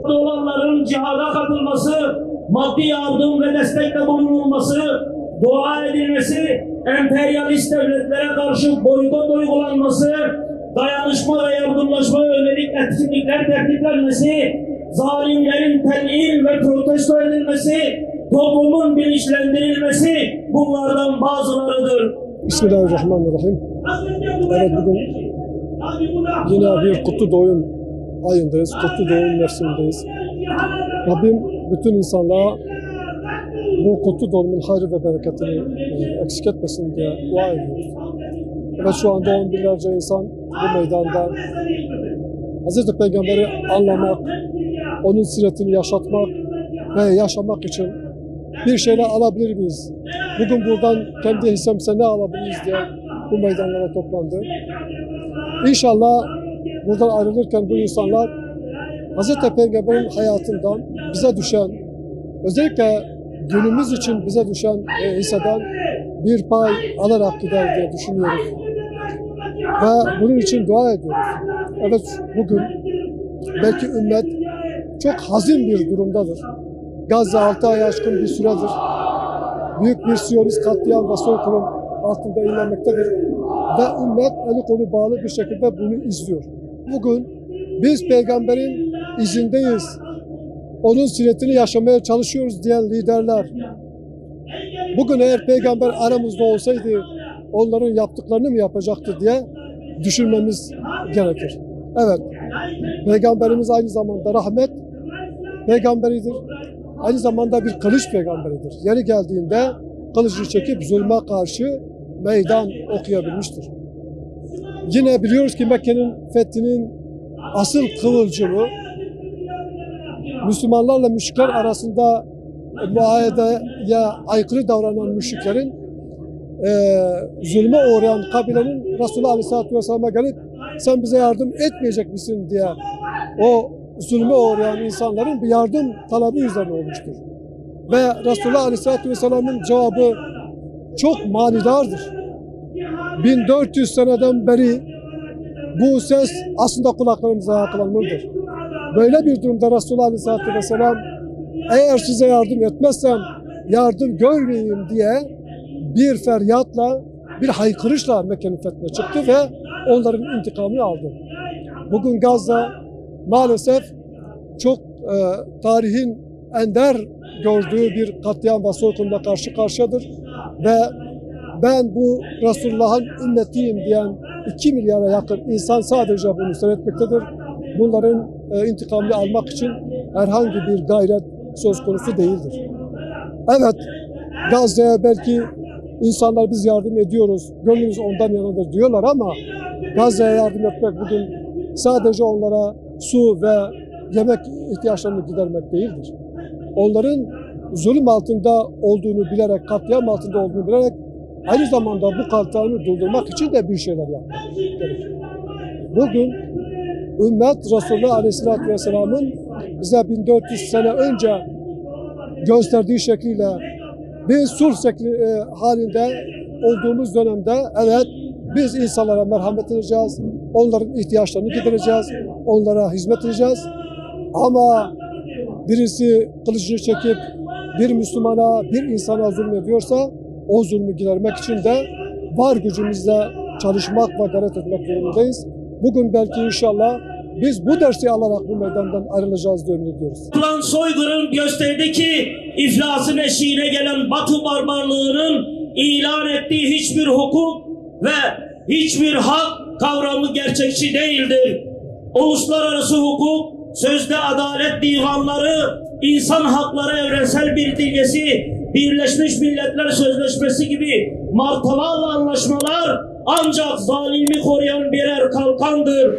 Olanların cihada katılması, maddi yardım ve destekte bulunulması, dua edilmesi, emperyalist devletlere karşı boykot uygulanması, dayanışma ve yardımlaşma yönelik etkinlikler tertiplenmesi, zalimlerin telin ve protesto edilmesi, toplumun bilinçlendirilmesi bunlardan bazılarıdır. Bismillahirrahmanirrahim. Evet, bugün yine bir kutlu doğum ayındayız, kutlu doğum mevsimindeyiz. Rabbim bütün insanlığa bu kutlu doğumun hayrı ve bereketini eksik etmesin diye dua ediyoruz. Ve şu anda on binlerce insan bu meydanda Hz. Peygamber'i anlamak, onun siretini yaşatmak ve yaşamak için bir şeyler alabilir miyiz? Bugün buradan kendi hissemize ne alabiliriz diye bu meydanlara toplandı. İnşallah buradan ayrılırken bu insanlar Hz. Peygamber'in hayatından bize düşen, özellikle günümüz için bize düşen hisseden bir pay alarak gider diye düşünüyoruz. Ve bunun için dua ediyoruz. Evet, bugün belki ümmet çok hazin bir durumdadır. Gazze 6 ay aşkın bir süredir büyük bir Siyonist katliam ve soykırım altında ilerlemektedir. Ve ümmet eli kolu bağlı bir şekilde bunu izliyor. Bugün biz peygamberin izindeyiz, onun siretini yaşamaya çalışıyoruz diyen liderler, bugün eğer peygamber aramızda olsaydı onların yaptıklarını mı yapacaktı diye düşünmemiz gerekir. Evet, peygamberimiz aynı zamanda rahmet peygamberidir. Aynı zamanda bir kılıç peygamberidir. Yeri geldiğinde kılıcını çekip zulme karşı meydan okuyabilmiştir. Yine biliyoruz ki Mekke'nin fethinin asıl kıvılcımı Müslümanlarla müşrikler arasında muahedeye aykırı davranan müşriklerin zulme uğrayan kabilenin Resulullah Aleyhisselatü Vesselam'a gelip sen bize yardım etmeyecek misin diye o zulme uğrayan insanların bir yardım talebi üzerine olmuştur. Ve Resulullah Aleyhisselatü Vesselam'ın cevabı çok manidardır. 1400 seneden beri bu ses aslında kulaklarımıza yankılanmalıdır. Böyle bir durumda Resulullah Aleyhisselatü Vesselam eğer size yardım etmezsem yardım görmeyeyim diye bir feryatla, bir haykırışla Mekke'nin fethine çıktı ve onların intikamını aldı. Bugün Gazze maalesef çok tarihin ender gördüğü bir katliam ve soykırımla karşı karşıyadır. Ve ben bu Resulullah'ın ümmetiyim diyen 2 milyara yakın insan sadece bunu seyretmektedir. Bunların intikamını almak için herhangi bir gayret söz konusu değildir. Evet, Gazze'ye belki insanlar biz yardım ediyoruz, gönlümüz ondan yanadır diyorlar ama Gazze'ye yardım etmek bugün sadece onlara su ve yemek ihtiyaçlarını gidermek değildir. Onların zulüm altında olduğunu bilerek, katliam altında olduğunu bilerek aynı zamanda bu katliamı durdurmak için de bir şeyler yapmak gerekir. Bugün ümmet Resulullah Aleyhisselatü Vesselam'ın bize 1400 sene önce gösterdiği şekliyle bir sulh halinde olduğumuz dönemde evet biz insanlara merhamet edeceğiz, onların ihtiyaçlarını gidereceğiz, onlara hizmet edeceğiz. Ama birisi kılıcını çekip bir Müslümana, bir insana zulmediyorsa o zulmü gidermek için de var gücümüzle çalışmak ve gayret etmek durumundayız. Bugün belki inşallah biz bu dersi alarak bu meydandan ayrılacağız diye ümit ediyoruz. Yapılan soykırım gösterdi ki iflasın eşiğine gelen Batı barbarlığının ilan ettiği hiçbir hukuk ve hiçbir hak kavramı gerçekçi değildir. Uluslararası hukuk, sözde adalet divanları, insan hakları evrensel bir bilgesi, Birleşmiş Milletler Sözleşmesi gibi martalarla anlaşmalar ancak zalimi koruyan birer kalkandır.